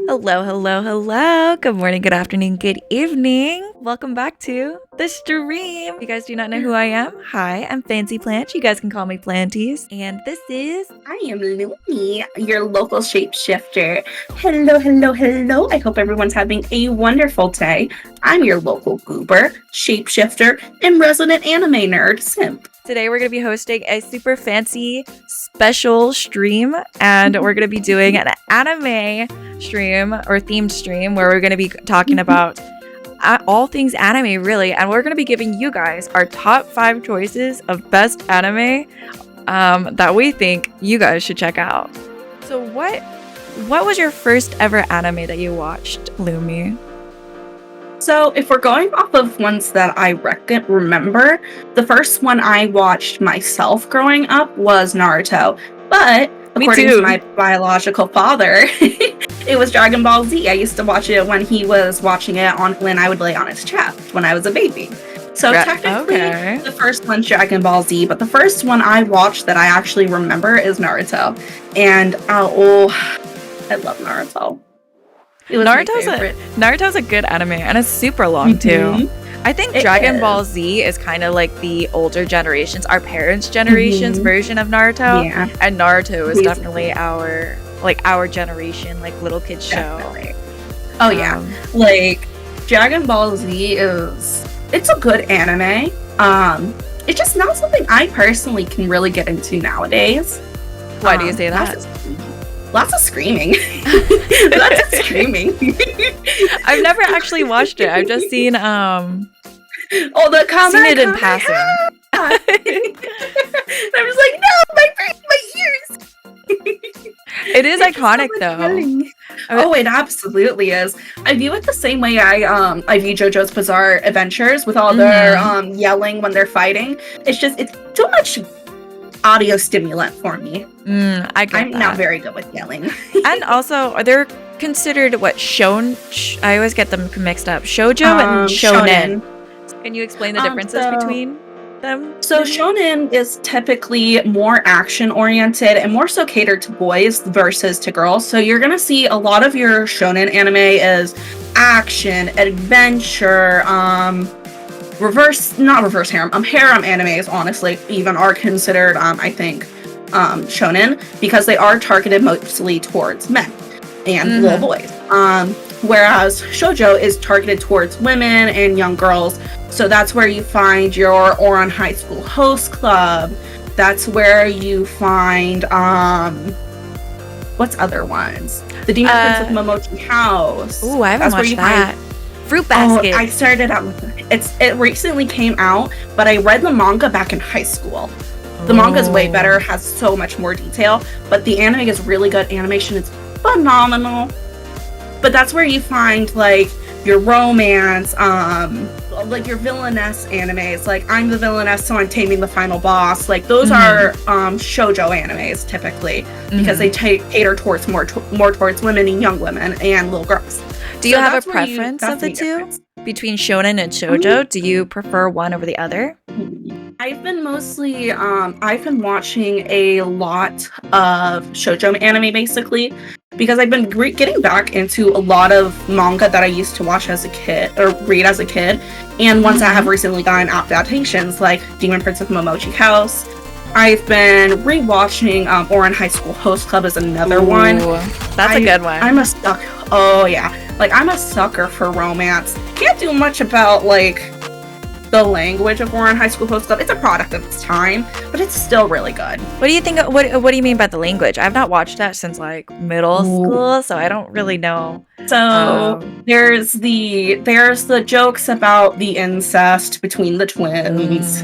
Hello, hello, hello. Good morning, good afternoon, good evening. Welcome back to the stream. If you guys do not know who I am, hi, I'm Fancy Plant. You guys can call me Planties. And this is... I am Looney, your local shapeshifter. Hello, hello, hello. I hope everyone's having a wonderful day. I'm your local goober, shapeshifter, and resident anime nerd, Simp. Today we're going to be hosting a super fancy special stream, and we're going to be doing an anime stream or themed stream where we're going to be talking about all things anime, really, and we're going to be giving you guys our top 5 choices of best anime that we think you guys should check out. So what was your first ever anime that you watched, Lumi? So if we're going off of ones that I remember, the first one I watched myself growing up was Naruto. But according to my biological father, it was Dragon Ball Z. I used to watch it when he was watching it when I would lay on his chest when I was a baby. So technically, the first one's Dragon Ball Z, but the first one I watched that I actually remember is Naruto. And I love Naruto. Naruto's a good anime, and it's super long too. I think Dragon Ball Z is kind of like the older generations, our parents' generation's version of Naruto. Yeah. And Naruto is definitely our generation, like little kids show. Oh yeah. Like Dragon Ball Z it's a good anime. It's just not something I personally can really get into nowadays. Why do you say that? Lots of screaming. Lots of screaming. I've never actually watched it. I've just seen the comments. Seen it in passing. I'm just like, no, my ears. It is iconic though. Oh, it absolutely is. I view it the same way I view JoJo's Bizarre Adventures with all their yelling when they're fighting. It's too much audio stimulant for me. I'm not very good with yelling. And also, they're considered I always get them mixed up. Shoujo and shonen. Can you explain the differences between them? So shonen is typically more action oriented and more so catered to boys versus to girls. So you're gonna see a lot of your shonen anime is action, adventure, harem animes honestly even are considered I think shonen because they are targeted mostly towards men and little boys, whereas shoujo is targeted towards women and young girls. So that's where you find your Ouran High School Host Club. That's where you find what's other ones, the Demon Prince of Momochi House. Ooh, I haven't watched that. Fruit Basket. I started out with it recently came out, but I read the manga back in high school. The manga is way better, has so much more detail, but the anime is really good. Animation is phenomenal. But that's where you find like your romance, like your villainess animes, like I'm the villainess, so I'm taming the final boss. Like those are shoujo animes typically because they cater towards more towards women and young women and little girls. Do you have a preference of the two between shonen and shoujo? Do you prefer one over the other? I've been mostly I've been watching a lot of shoujo anime basically because I've been getting back into a lot of manga that I used to watch as a kid or read as a kid, and ones that have recently gotten adaptations like Demon Prince of Momochi House. I've been rewatching Ouran High School Host Club is another one. That's a good one. I'm a sucker. Oh yeah, like I'm a sucker for romance. Can't do much about like the language of Ouran High School Host Club. It's a product of its time, but it's still really good. What do you think? What do you mean by the language? I've not watched that since like middle school, so I don't really know. So there's the jokes about the incest between the twins.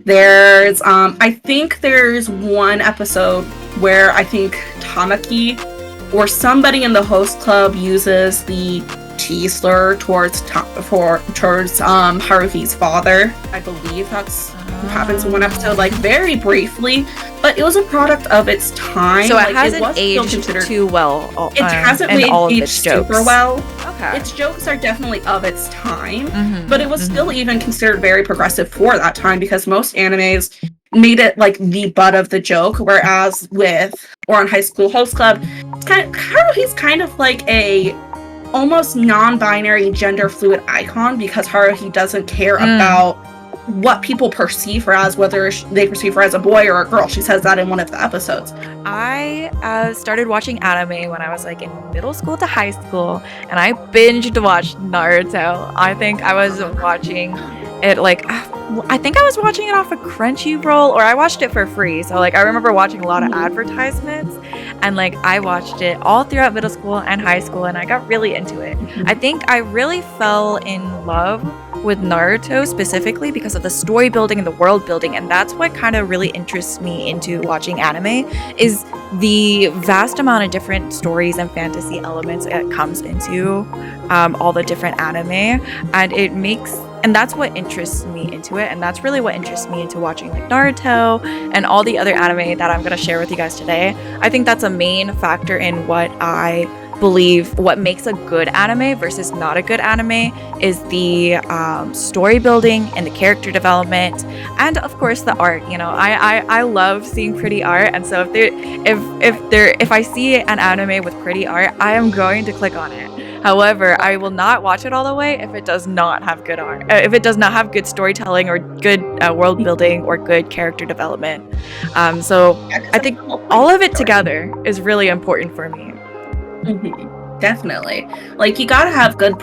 There's I think there's one episode where I think Tamaki or somebody in the host club uses the T slur towards Haruhi's father. I believe that's what happens in one episode, like very briefly, but it was a product of its time. So it hasn't aged too well. It hasn't aged super well. Okay. Its jokes are definitely of its time, but it was still even considered very progressive for that time because most animes made it like the butt of the joke, whereas with or on High School Host Club. Haruhi's kind of like a almost non-binary gender fluid icon, because Haruhi doesn't care about what people perceive her as, whether they perceive her as a boy or a girl. She says that in one of the episodes. I started watching anime when I was like in middle school to high school, and I binged watched Naruto. I think I was watching it I think I was watching it off of Crunchyroll, or I watched it for free. So like I remember watching a lot of advertisements, and like I watched it all throughout middle school and high school, and I got really into it. I think I really fell in love with Naruto specifically because of the story building and the world building, and that's what kind of really interests me into watching anime, is the vast amount of different stories and fantasy elements that comes into all the different anime, and that's what interests me into it, and that's really what interests me into watching like Naruto and all the other anime that I'm going to share with you guys today. I think that's a main factor in what I believe what makes a good anime versus not a good anime is the story building and the character development, and of course the art. I love seeing pretty art, and so if I see an anime with pretty art, I am going to click on it. However, I will not watch it all the way if it does not have good art, if it does not have good storytelling or good world building or good character development. So I think all of it together is really important for me. Definitely. Like, you gotta have good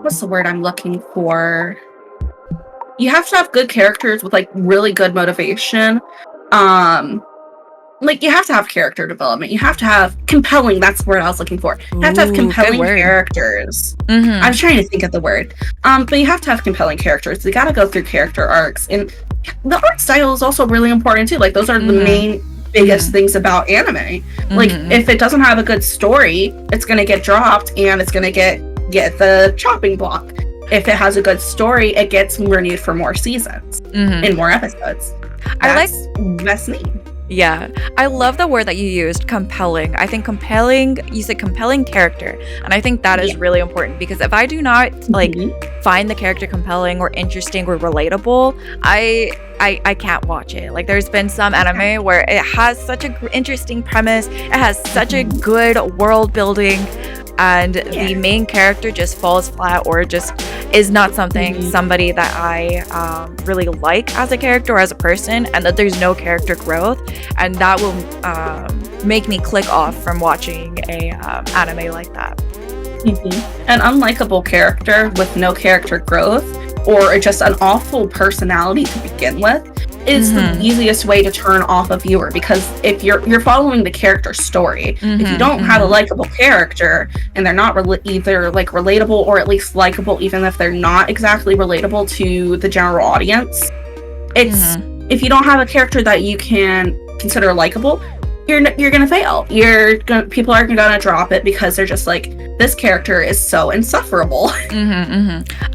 what's the word I'm looking for? You have to have good characters with like really good motivation. Like, you have to have character development. You have to have compelling. That's the word I was looking for. You have to have compelling characters. I was trying to think of the word. But you have to have compelling characters. You got to go through character arcs, and the art style is also really important too. Like, those are the main biggest things about anime. Like, if it doesn't have a good story, it's gonna get dropped, and it's gonna get the chopping block. If it has a good story, it gets renewed for more seasons and more episodes. That's best name. Yeah, I love the word that you used, compelling. I think you said compelling character, and I think that is really important, because if I do not find the character compelling or interesting or relatable, I can't watch it. Like, there's been some anime where it has such an interesting premise, it has such a good world building, and the main character just falls flat, or just is not somebody that I really like as a character or as a person, and that there's no character growth, and that will make me click off from watching a anime like that. An unlikable character with no character growth, or just an awful personality to begin with, is the easiest way to turn off a viewer, because if you're following the character story, if you don't have a likable character, and they're not either like relatable or at least likable, even if they're not exactly relatable to the general audience, if you don't have a character that you can consider likable, you're gonna fail. People are gonna drop it because they're just like, this character is so insufferable.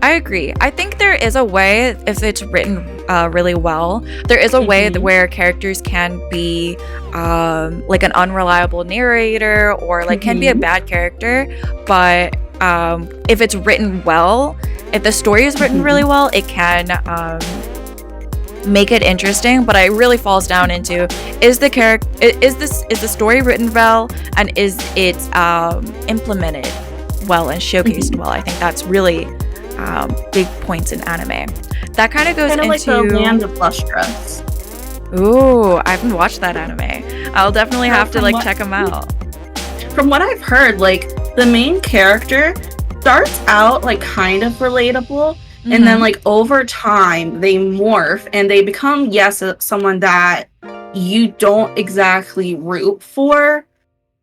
I agree. I think there is a way, if it's written really well, there is a way where characters can be like an unreliable narrator, or like can be a bad character, but if it's written well, if the story is written really well, it can make it interesting. But it really falls down into, is the story written well, and is it implemented well and showcased well? I think that's really big points in anime. That kind of goes into like the Land of Lustrous. Ooh, I haven't watched that anime. I'll definitely have to check them out. From what I've heard, like, the main character starts out like kind of relatable, and then like over time they morph and they become someone that you don't exactly root for,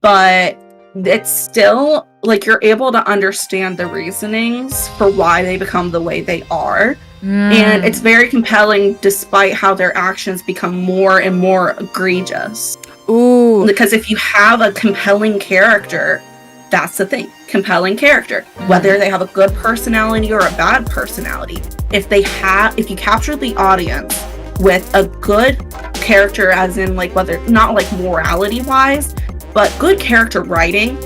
but it's still like you're able to understand the reasonings for why they become the way they are. And it's very compelling despite how their actions become more and more egregious. Ooh. Because if you have a compelling character, that's the thing. Compelling character. Whether they have a good personality or a bad personality. If you capture the audience with a good character, as in like, whether not like morality wise, but good character writing,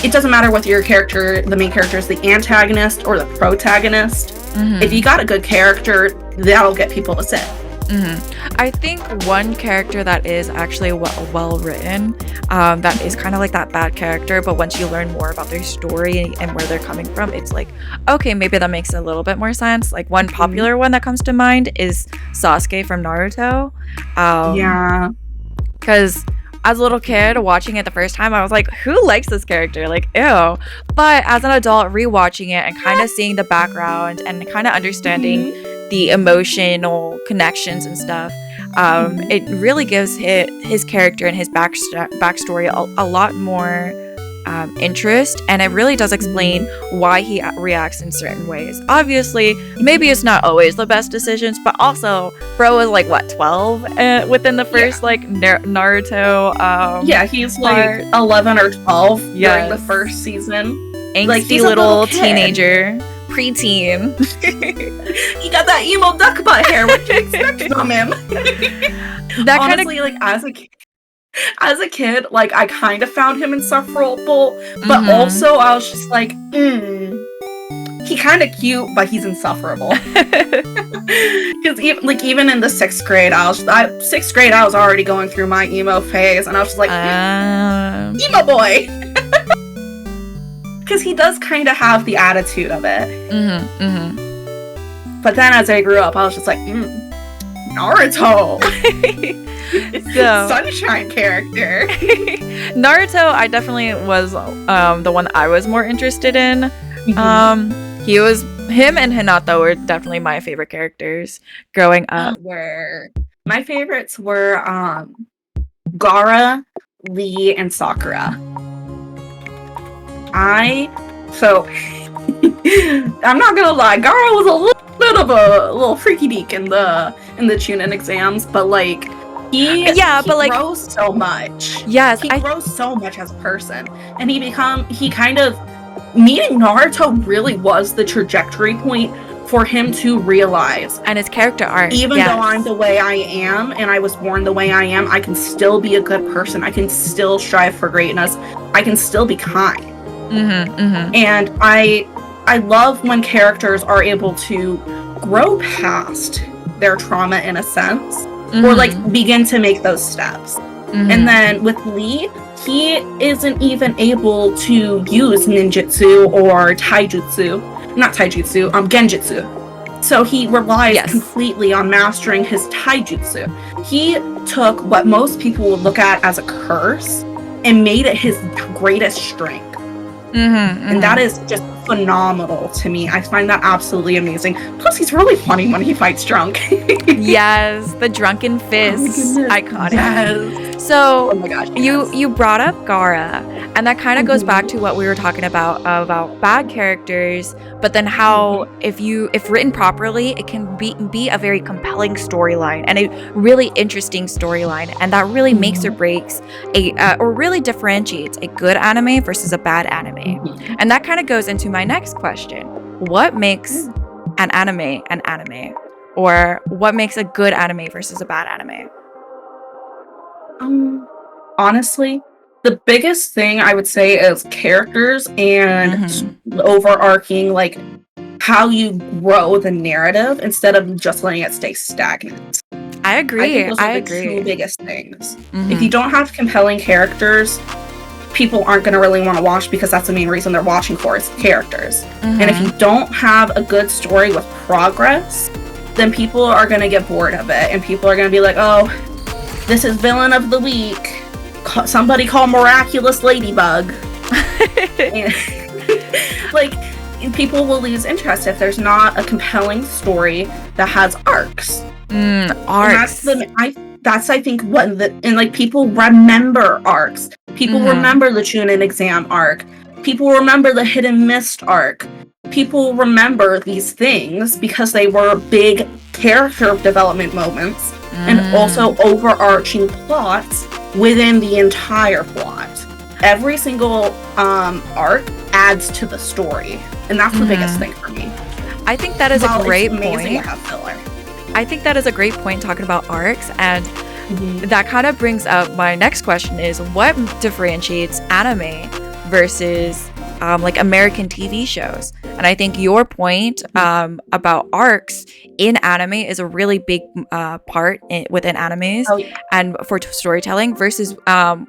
it doesn't matter whether the main character is the antagonist or the protagonist. If you got a good character, that'll get people to sit. I think one character that is actually well written, that is kind of like that bad character, but once you learn more about their story and where they're coming from, it's like, okay, maybe that makes a little bit more sense. Like one popular one that comes to mind is Sasuke from Naruto. Yeah. Because as a little kid watching it the first time, I was like, who likes this character? Like, ew. But as an adult rewatching it and kind of seeing the background and kind of understanding the emotional connections and stuff, it really gives his character and his backstory a lot more interest, and it really does explain why he reacts in certain ways. Obviously, maybe it's not always the best decisions, but also bro was like what, 12 within the first like Naruto yeah, he's like 11 or 12 during the first season. Angsty like he's little teenager, preteen. He got that emo duck butt hair. What do you expect from him? That honestly, like as a kid, like I kind of found him insufferable, but also I was just like, he kind of cute, but he's insufferable. Because even in the sixth grade, I was already going through my emo phase, and I was just like, emo boy. Because he does kind of have the attitude of it. But then as I grew up, I was just like, Naruto. Sunshine character. Naruto, I definitely was the one I was more interested in. Him and Hinata were definitely my favorite characters growing up. Where my favorites were Gaara, Lee, and Sakura. I'm not gonna lie, Gaara was a little bit of a little freaky deek in the Chunin exams, but like he grows so much. Yes, he grows so much as a person, and meeting Naruto really was the trajectory point for him to realize. And his character arc. Even though I'm the way I am, and I was born the way I am, I can still be a good person. I can still strive for greatness. I can still be kind. And I love when characters are able to grow past their trauma in a sense, or like begin to make those steps. And then with Lee, he isn't even able to use ninjutsu or genjutsu. So he relies completely on mastering his taijutsu. He took what most people would look at as a curse and made it his greatest strength. And that is just phenomenal to me. I find that absolutely amazing. Plus, he's really funny when he fights drunk. Yes, the drunken fist, iconic. Yes. So, oh my gosh, you brought up Gaara, and that kind of goes back to what we were talking about bad characters, but then how if written properly, it can be a very compelling storyline and a really interesting storyline, and that really makes or breaks or really differentiates a good anime versus a bad anime. And that kind of goes into my next question. What makes an anime an anime? Or what makes a good anime versus a bad anime? Honestly, the biggest thing I would say is characters and overarching, like, how you grow the narrative instead of just letting it stay stagnant. I agree. I think those are the two biggest things. If you don't have compelling characters, people aren't going to really want to watch, because that's the main reason they're watching for is characters. And if you don't have a good story with progress, then people are going to get bored of it, and people are going to be like, oh, this is villain of the week. Somebody call Miraculous Ladybug. And people will lose interest if there's not a compelling story that has arcs. Arcs. That's I think people remember arcs. People remember the Chunin exam arc. People remember the Hidden Mist arc. People remember these things because they were big character development moments and also overarching plots within the entire plot. Every single arc adds to the story, and that's the biggest thing for me. I think that is a great point. To have filler. I think that is a great point talking about arcs, and that kind of brings up my next question is, what differentiates anime versus like American TV shows? And I think your point about arcs in anime is a really big part within animes and for storytelling versus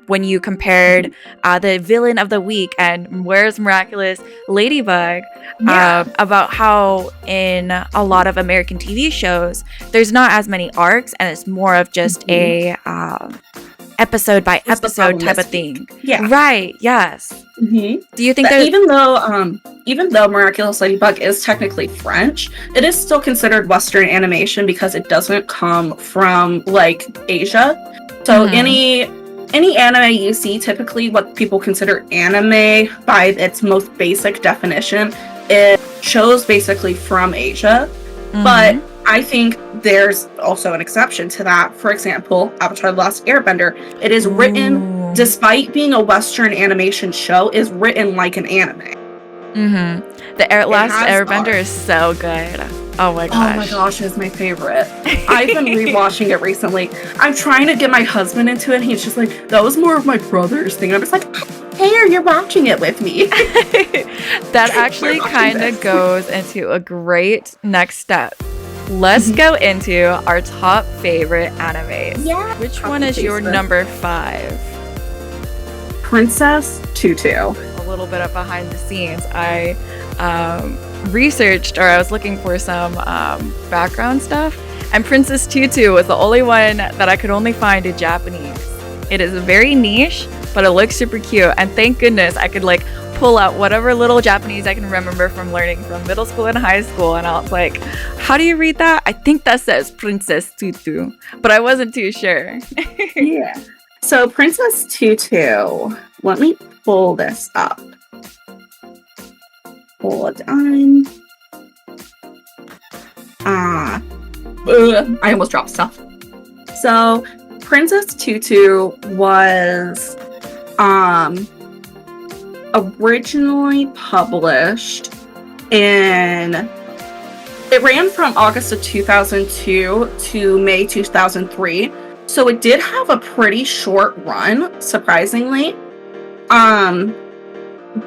when you compared the villain of the week and Where's Miraculous Ladybug, about how in a lot of American TV shows, there's not as many arcs and it's more of just a episode by episode type of thing. Yeah. Right. Yes. Mm-hmm. Do you think that even though Miraculous Ladybug is technically French, it is still considered Western animation because it doesn't come from like Asia. So any anime you see, typically what people consider anime by its most basic definition, it shows basically from Asia. But I think there's also an exception to that. For example, Avatar: The Last Airbender. It is written, despite being a Western animation show, is written like an anime. The Last Airbender is so good. Oh my gosh. Oh my gosh, it's my favorite. I've been rewatching it recently. I'm trying to get my husband into it. And he's just like, that was more of my brother's thing. I'm just like, hey, you're watching it with me. That actually kind of goes into a great next step. Let's go into our top favorite animes. Yeah. Which one is your number 5? Princess Tutu. A little bit of behind the scenes. I researched, or I was looking for some background stuff, and Princess Tutu was the only one that I could only find in Japanese. It is very niche, but it looks super cute, and thank goodness I could like pull out whatever little Japanese I can remember from learning from middle school and high school, and I was like, how do you read that? I think that says Princess Tutu, but I wasn't too sure. Yeah. So Princess Tutu, let me pull this up. Hold on. I almost dropped stuff. So Princess Tutu was originally published it ran from August of 2002 to May 2003. So it did have a pretty short run, surprisingly.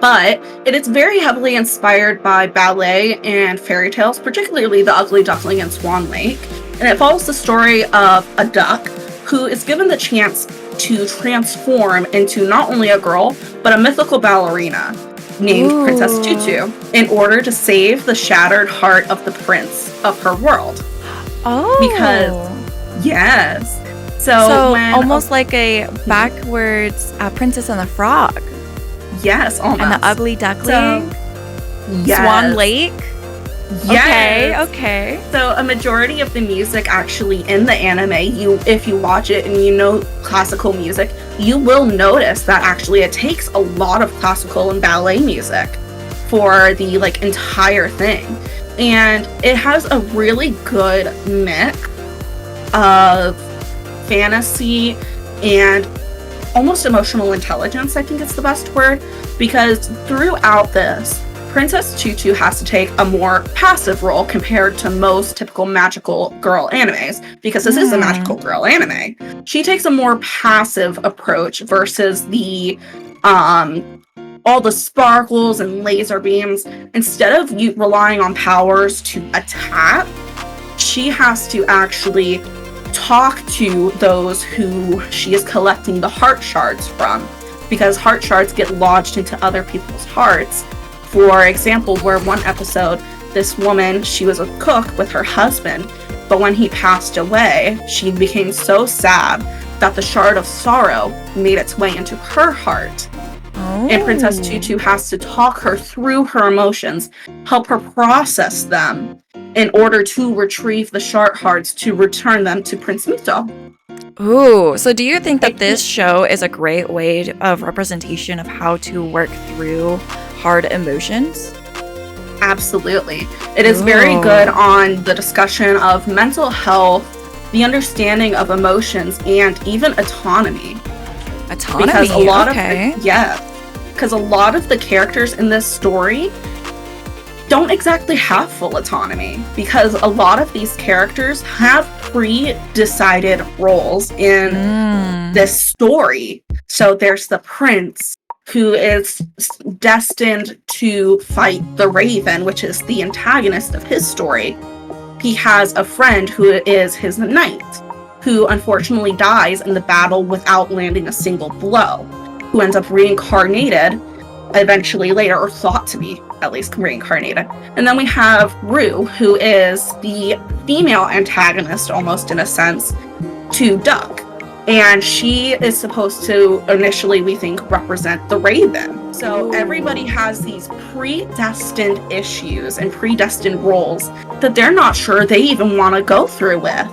But it is very heavily inspired by ballet and fairy tales, particularly The Ugly Duckling and Swan Lake. And it follows the story of a duck who is given the chance to transform into not only a girl, but a mythical ballerina named Princess Tutu in order to save the shattered heart of the prince of her world. Oh. Because, yes. So almost like a backwards Princess and the Frog. Yes, almost. And the Ugly Duckling. Yes. Swan Lake. Yes. Okay. So a majority of the music actually in the anime, if you watch it and you know classical music, you will notice that actually it takes a lot of classical and ballet music for the like entire thing. And it has a really good mix of fantasy and almost emotional intelligence, I think it's the best word, because throughout this, Princess Tutu has to take a more passive role compared to most typical magical girl animes, because this is a magical girl anime. She takes a more passive approach versus the all the sparkles and laser beams. Instead of relying on powers to attack, she has to actually talk to those who she is collecting the heart shards from, because heart shards get lodged into other people's hearts. For example, where one episode, this woman, she was a cook with her husband, but when he passed away, she became so sad that the shard of sorrow made its way into her heart. Oh. And Princess Tutu has to talk her through her emotions, help her process them in order to retrieve the shard hearts to return them to Prince Mito. Ooh, so do you think that this show is a great way of representation of how to work through hard emotions? Absolutely. It is very good on the discussion of mental health, the understanding of emotions, and even autonomy. Autonomy, because a lot because a lot of the characters in this story don't exactly have full autonomy, because a lot of these characters have pre-decided roles in this story. So there's the prince, who is destined to fight the Raven, which is the antagonist of his story. He has a friend who is his knight, who unfortunately dies in the battle without landing a single blow, who ends up reincarnated eventually later, or thought to be at least reincarnated. And then we have Rue, who is the female antagonist, almost in a sense, to Duck. And she is supposed to initially, we think, represent the Raven. So everybody has these predestined issues and predestined roles that they're not sure they even want to go through with.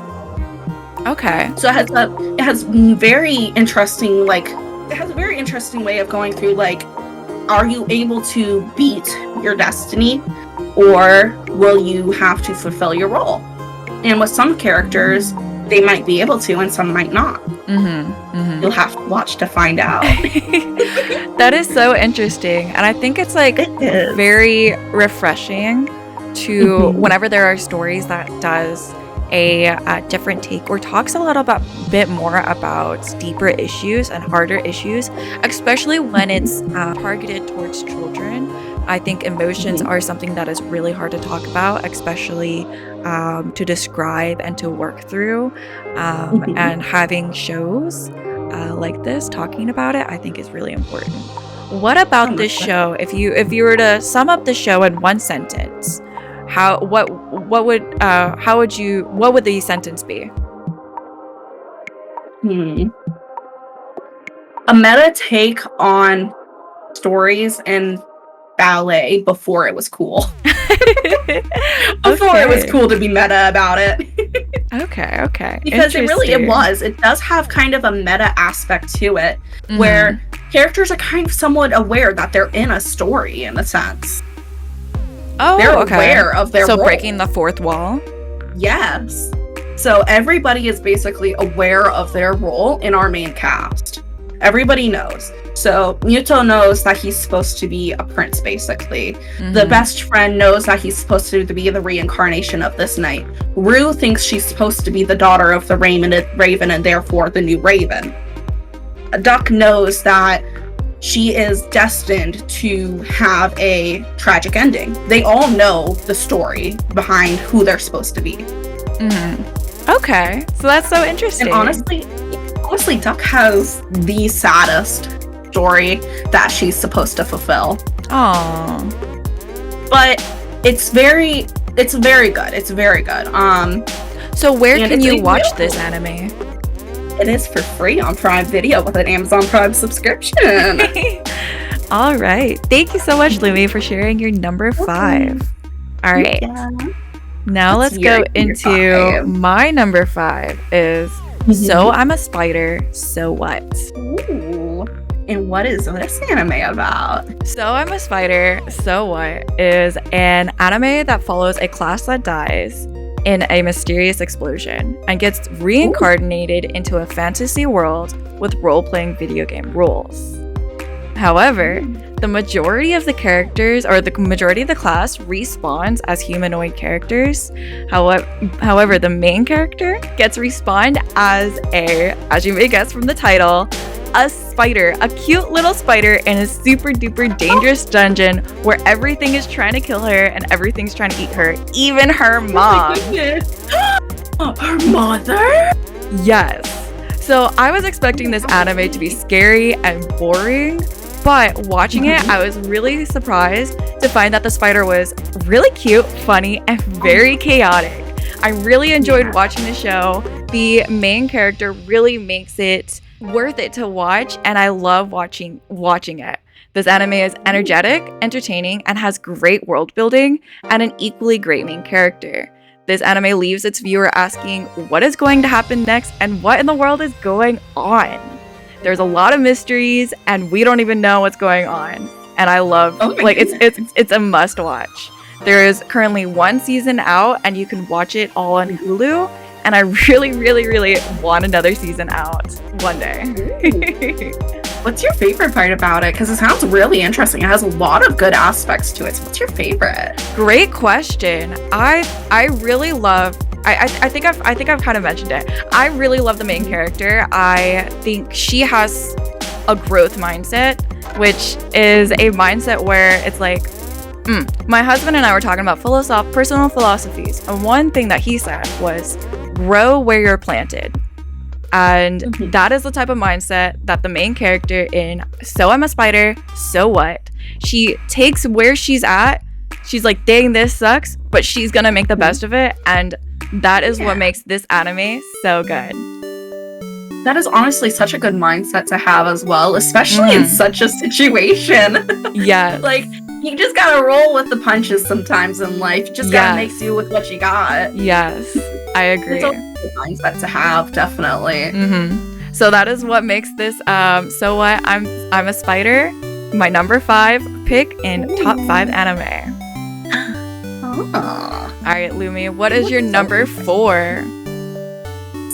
Okay. So it has a very interesting way of going through, like, are you able to beat your destiny, or will you have to fulfill your role? And with some characters, they might be able to, and some might not. You'll have to watch to find out. That is so interesting, and I think it's like very refreshing to whenever there are stories that does a different take or talks a little bit more about deeper issues and harder issues, especially when it's targeted towards children. I think emotions are something that is really hard to talk about, especially to describe and to work through. And having shows like this talking about it, I think is really important. What about this show? If you were to sum up the show in one sentence, what would the sentence be? A meta take on stories and ballet before it was cool. Before it was cool to be meta about it. Okay. Because it does have kind of a meta aspect to it, where characters are kind of somewhat aware that they're in a story, in a sense. Oh, they're aware of their role. Breaking the fourth wall? Yes. So everybody is basically aware of their role in our main cast. Everybody knows. So Muto knows that he's supposed to be a prince, basically. The best friend knows that he's supposed to be the reincarnation of this knight. Rue thinks she's supposed to be the daughter of the Raven and therefore the new Raven. Duck knows that she is destined to have a tragic ending. They all know the story behind who they're supposed to be. Okay, so that's so interesting. And honestly, Duck has the saddest story that she's supposed to fulfill. Aww. But it's very good. It's very good. So where can you watch this anime? It is for free on Prime Video with an Amazon Prime subscription. All right. Thank you so much, Lumi, for sharing your number 5. All right. Yeah. Now let's go into my number 5 is So I'm a Spider, So What? Ooh. And what is this anime about? So I'm a Spider, So What is an anime that follows a class that dies in a mysterious explosion and gets reincarnated into a fantasy world with role-playing video game rules. However, the majority of the characters, or the majority of the class, respawns as humanoid characters. However, the main character gets respawned as you may guess from the title, a spider, a cute little spider in a super duper dangerous dungeon where everything is trying to kill her and everything's trying to eat her, even her mom. Her mother? Yes. So I was expecting this anime to be scary and boring, but watching it, I was really surprised to find that the spider was really cute, funny, and very chaotic. I really enjoyed watching the show. The main character really makes it worth it to watch, and I love watching it. This anime is energetic, entertaining, and has great world building and an equally great main character. This anime leaves its viewer asking what is going to happen next and what in the world is going on. There's a lot of mysteries and we don't even know what's going on. And I love it's a must watch. There is currently 1 season out and you can watch it all on Hulu. And I really, really, really want another season out one day. What's your favorite part about it? Because it sounds really interesting. It has a lot of good aspects to it. So what's your favorite? Great question. I really love. I think I've kind of mentioned it. I really love the main character. I think she has a growth mindset which is a mindset where it's like, my husband and I were talking about personal philosophies, and one thing that he said was, grow where you're planted. And that is the type of mindset that the main character in So I'm a Spider, So What? She takes where she's at. She's like, dang, this sucks, but she's gonna make the best of it. And that is what makes this anime so good. That is honestly such a good mindset to have as well, especially in such a situation. Yeah. Like, you just gotta roll with the punches sometimes in life. You just gotta make do with what you got. Yes, I agree. It's a good mindset to have, definitely. So that is what makes this So What? I'm a Spider, my number 5 pick in top 5 anime. Oh. All right, Lumi, what is your number 4?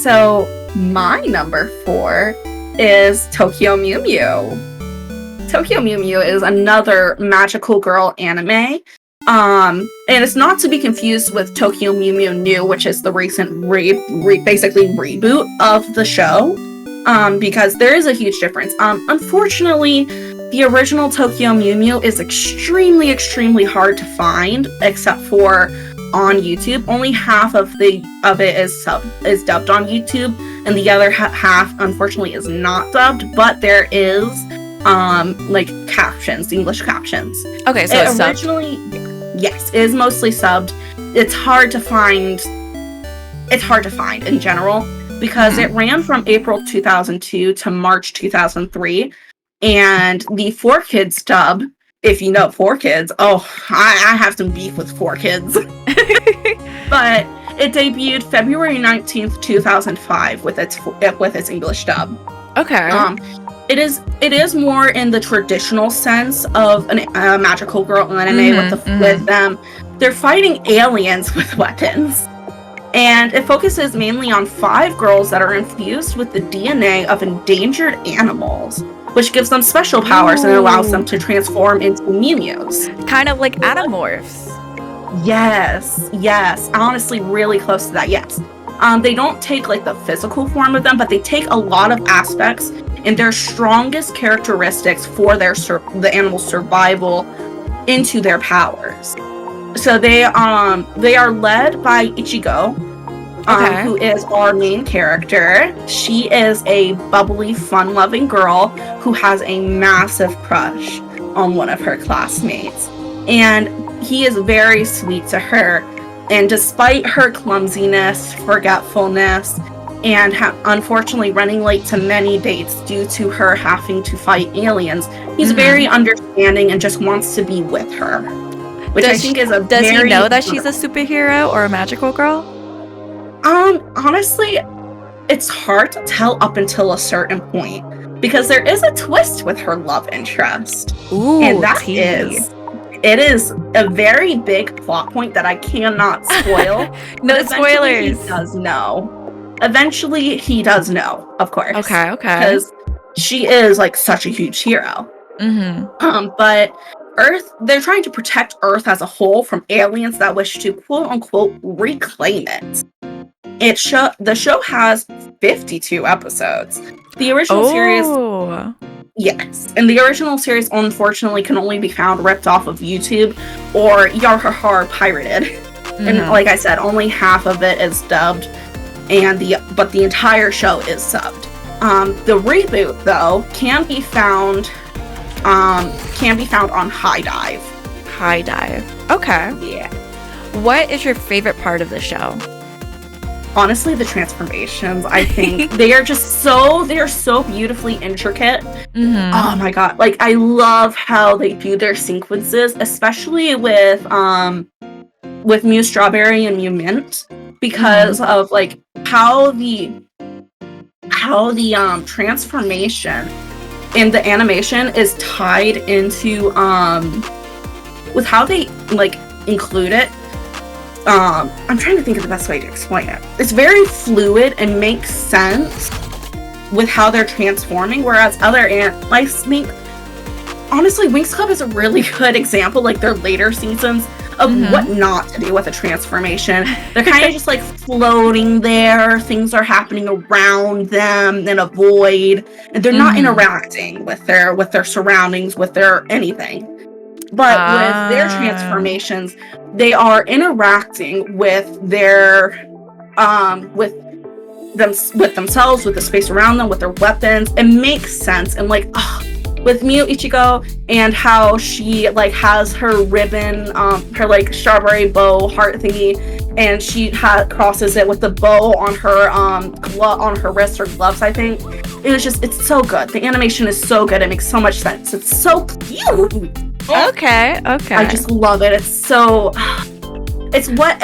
So my number 4 is Tokyo Mew Mew. Tokyo Mew Mew is another magical girl anime. And it's not to be confused with Tokyo Mew Mew New, which is the recent basically reboot of the show. Because there is a huge difference. Unfortunately, the original Tokyo Mew Mew is extremely, extremely hard to find, except for on YouTube. Only half of it is dubbed on YouTube, and the other half, unfortunately, is not dubbed. But there is like captions, English captions. Okay, so it's originally, yes, it is mostly subbed. It's hard to find. It's hard to find in general because it ran from April 2002 to March 2003, and the 4Kids dub. If you know 4Kids, I have some beef with 4Kids. But it debuted February 19th, 2005 with its English dub. Okay. It is more in the traditional sense of a magical girl anime with them. They're fighting aliens with weapons. And it focuses mainly on 5 girls that are infused with the DNA of endangered animals, which gives them special powers and allows them to transform into Mew-Mews. Kind of like Animorphs. Yes. Honestly, really close to that, yes. They don't take like the physical form of them, but they take a lot of aspects and their strongest characteristics for the animal's survival into their powers. So they are led by Ichigo, who is our main character. She is a bubbly, fun-loving girl who has a massive crush on one of her classmates. And he is very sweet to her. And despite her clumsiness, forgetfulness, and unfortunately running late to many dates due to her having to fight aliens, he's very understanding and just wants to be with her. Which I think is Does he know that she's a superhero or a magical girl? Honestly, it's hard to tell up until a certain point. Because there is a twist with her love interest. Ooh, and it is a very big plot point that I cannot spoil. No spoilers. He does know. Eventually, he does know, of course. Okay. Because she is like such a huge hero. But Earth, they're trying to protect Earth as a whole from aliens that wish to quote unquote reclaim it. The show has 52 episodes. The original series, yes, and the original series unfortunately can only be found ripped off of YouTube or Yarhar pirated. And like I said, only half of it is dubbed, but the entire show is subbed. The reboot though can be found on High Dive. High Dive. Okay. Yeah. What is your favorite part of the show? Honestly, the transformations. I think they are so beautifully intricate. Oh my god. Like, I love how they do their sequences, especially with Mew Strawberry and Mew Mint, because of like how the transformation in the animation is tied into with how they like include it. I'm trying to think of the best way to explain it. It's very fluid and makes sense with how they're transforming, whereas other honestly, Winx Club is a really good example. Like their later seasons of what not to do with a transformation. They're kind of just like floating there. Things are happening around them in a void. And they're not interacting with their surroundings, with their anything. But with their transformations, they are interacting with their with themselves, with the space around them, with their weapons. It makes sense. And like with Miu Ichigo and how she like has her ribbon, her like strawberry bow heart thingy, and she crosses it with the bow on her on her wrist or gloves, I think. It's so good. The animation is so good. It makes so much sense. It's so cute. Okay. I just love it. It's what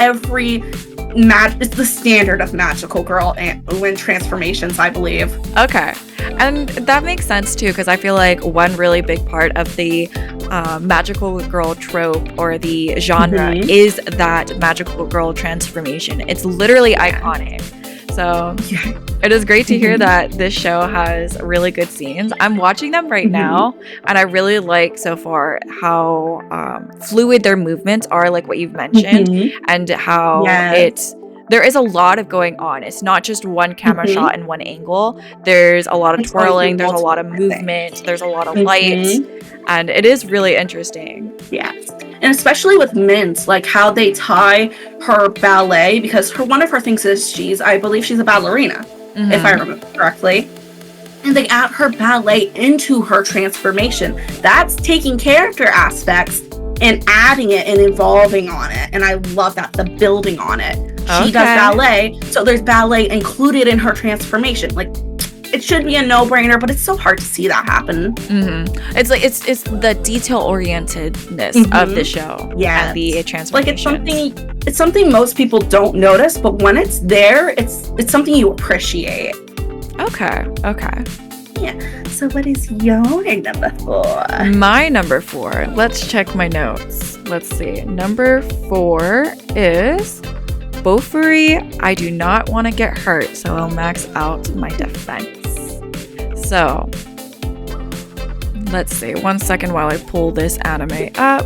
it's the standard of magical girl and when transformations, I believe. Okay. And that makes sense too, because I feel like one really big part of the magical girl trope or the genre is that magical girl transformation. It's literally iconic. So it is great to hear that this show has really good scenes. I'm watching them right now, and I really like so far how fluid their movements are, like what you've mentioned, and how there is a lot of going on. It's not just one camera shot in one angle. There's a lot of twirling, there's a lot of movement, there's a lot of light, and it is really interesting. Yes. And especially with Mint, like how they tie her ballet, because one of her things is I believe she's a ballerina, if I remember correctly. And they add her ballet into her transformation. That's taking character aspects and adding it and evolving on it. And I love that, the building on it. She does ballet, so there's ballet included in her transformation. Like, it should be a no-brainer, but it's so hard to see that happen. It's like it's the detail-orientedness of the show. Yeah, the transformation. Like it's something most people don't notice, but when it's there, it's something you appreciate. Okay. Yeah. So what is your number 4? My number 4. Let's check my notes. Let's see. Number 4 is Bofuri. I do not want to get hurt, so I'll max out my defense. So, let's see. 1 second while I pull this anime up.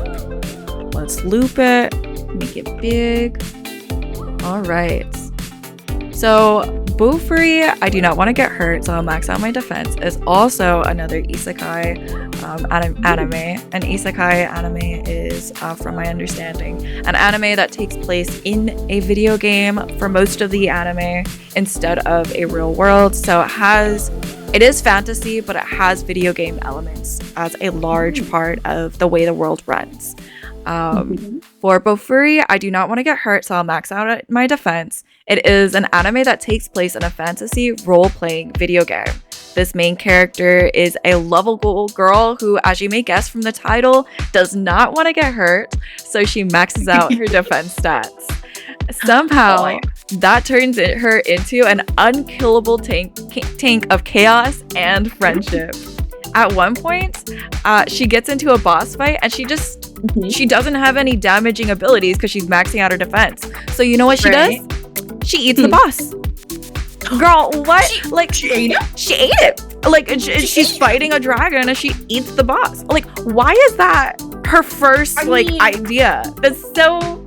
Let's loop it. Make it big. Alright. So, Bofuri, I do not want to get hurt, so I'll max out my defense, is also another isekai anime. An isekai anime is, from my understanding, an anime that takes place in a video game for most of the anime instead of a real world. So it is fantasy, but it has video game elements as a large part of the way the world runs. For Bofuri, I do not want to get hurt, so I'll max out my defense. It is an anime that takes place in a fantasy role-playing video game. This main character is a lovable girl who, as you may guess from the title, does not want to get hurt, so she maxes out her defense stats. Somehow, that turns her into an unkillable tank of chaos and friendship. At one point, she gets into a boss fight and she doesn't have any damaging abilities because she's maxing out her defense. So you know what she does? She eats the boss. Girl, what? She ate it? She ate it. Like, she's fighting a dragon and she eats the boss. Like, why is that her first, idea? That's so...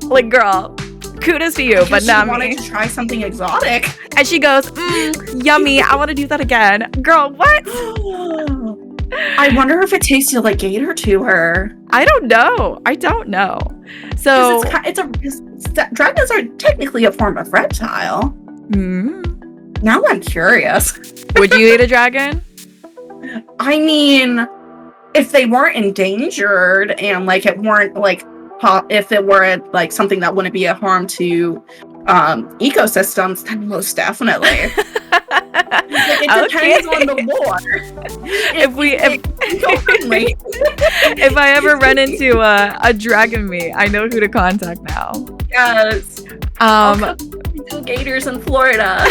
Like, girl, kudos to you, but not me. She wanted to try something exotic. And she goes, yummy, I want to do that again. Girl, what? I wonder if it tasted like gator to her. I don't know. So dragons are technically a form of reptile. Now I'm curious. Would you eat a dragon? I mean, if they weren't endangered and it weren't if it were something that wouldn't be a harm to ecosystems, then most definitely. It depends on the lore. If I ever run into a dragon meat, I know who to contact now. Yes. Gators in Florida.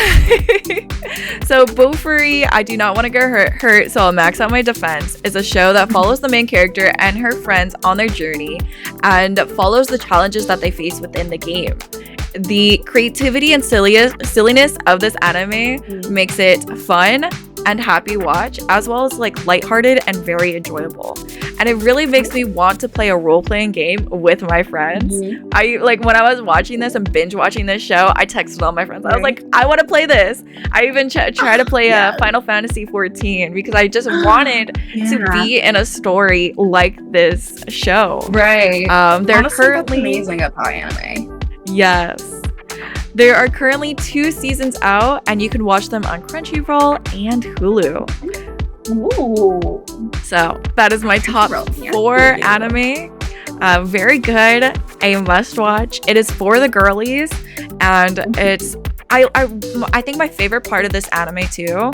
So Bofuri, I do not want to get hurt, so I'll max out my defense, is a show that follows the main character and her friends on their journey and follows the challenges that they face within the game. The creativity and silliness of this anime makes it fun, and happy watch, as well as like lighthearted and very enjoyable. And it really makes me want to play a role-playing game with my friends. I like when I was watching this and binge watching this show, I texted all my friends. I was like, I want to play this. I even tried to play Final Fantasy 14 because I just wanted to be in a story like this show. Right. They're Honestly, currently that's amazing about anime. Yes. There are currently 2 seasons out, and you can watch them on Crunchyroll and Hulu. Ooh. So that is my top 4 anime. Very good. A must watch. It is for the girlies, and it's I think my favorite part of this anime too,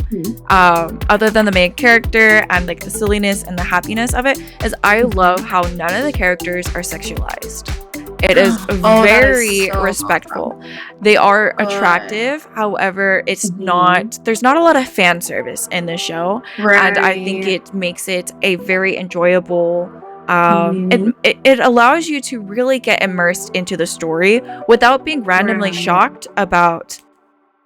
other than the main character and like the silliness and the happiness of it, is I love how none of the characters are sexualized. It is very respectful. They are attractive, however, it's not. There's not a lot of fan service in this show, and I think it makes it a very enjoyable. It allows you to really get immersed into the story without being randomly shocked about,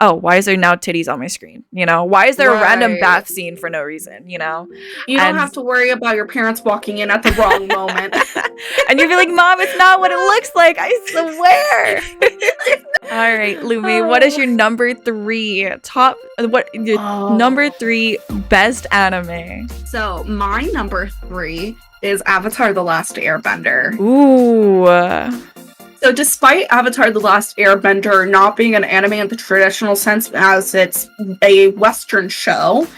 oh, why is there now titties on my screen? You know, why is there a random bath scene for no reason? You know, you don't have to worry about your parents walking in at the wrong moment. And you'd be like, Mom, it's not what it looks like, I swear. All right, Lumi, what is your number 3 number 3 best anime? So my number 3 is Avatar: The Last Airbender. Ooh. So despite Avatar: The Last Airbender not being an anime in the traditional sense as it's a Western show,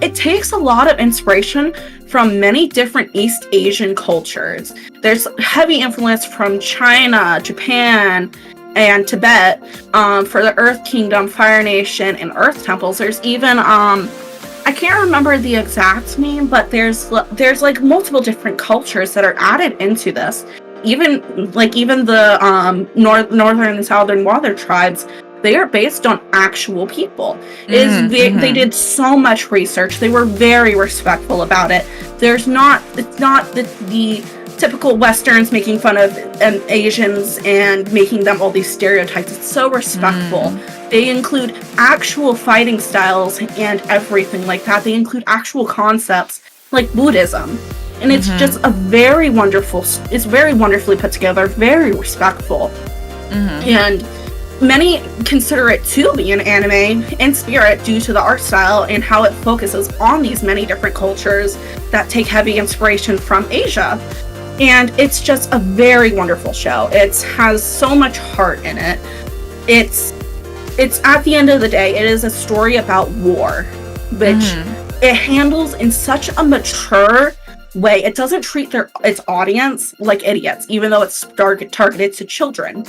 it takes a lot of inspiration from many different East Asian cultures. There's heavy influence from China, Japan, and Tibet for the Earth Kingdom, Fire Nation, and Earth Temples. There's even I can't remember the exact name, but there's like multiple different cultures that are added into this. Even the northern and southern water tribes, they are based on actual people. They did so much research. They were very respectful about it. It's not the typical Westerns making fun of Asians and making them all these stereotypes. It's so respectful. They include actual fighting styles and everything like that. They include actual concepts like Buddhism. And it's just it's very wonderfully put together, very respectful. And many consider it to be an anime in spirit due to the art style and how it focuses on these many different cultures that take heavy inspiration from Asia. And it's just a very wonderful show. It has so much heart in it. It's at the end of the day, it is a story about war, which it handles in such a mature way. It doesn't treat its audience like idiots, even though it's targeted to children.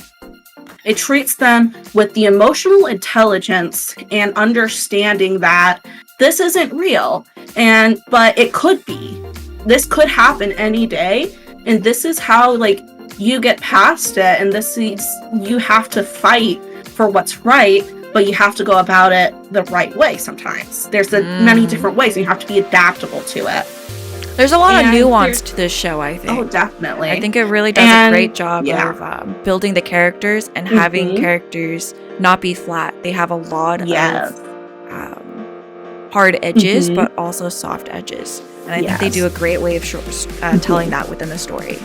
It treats them with the emotional intelligence and understanding that this isn't real, but it could be. This could happen any day, and this is how you get past it, and you have to fight for what's right, but you have to go about it the right way sometimes. There's many different ways, and you have to be adaptable to it. There's a lot of nuance to this show, I think. Oh, definitely. I think it really does a great job of building the characters and having characters not be flat. They have a lot of hard edges, but also soft edges. And I think they do a great way of telling that within the story.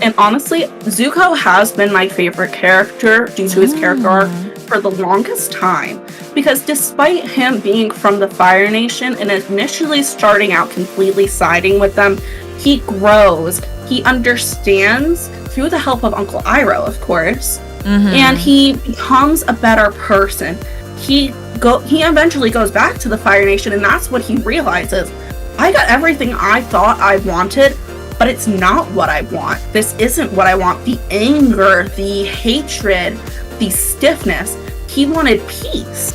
And honestly, Zuko has been my favorite character due to his character arc for the longest time. Because despite him being from the Fire Nation and initially starting out completely siding with them, he grows, he understands through the help of Uncle Iroh, of course, and he becomes a better person. He eventually goes back to the Fire Nation, and that's what he realizes. I got everything I thought I wanted, but it's not what I want. This isn't what I want. The anger, the hatred, the stiffness. He wanted peace.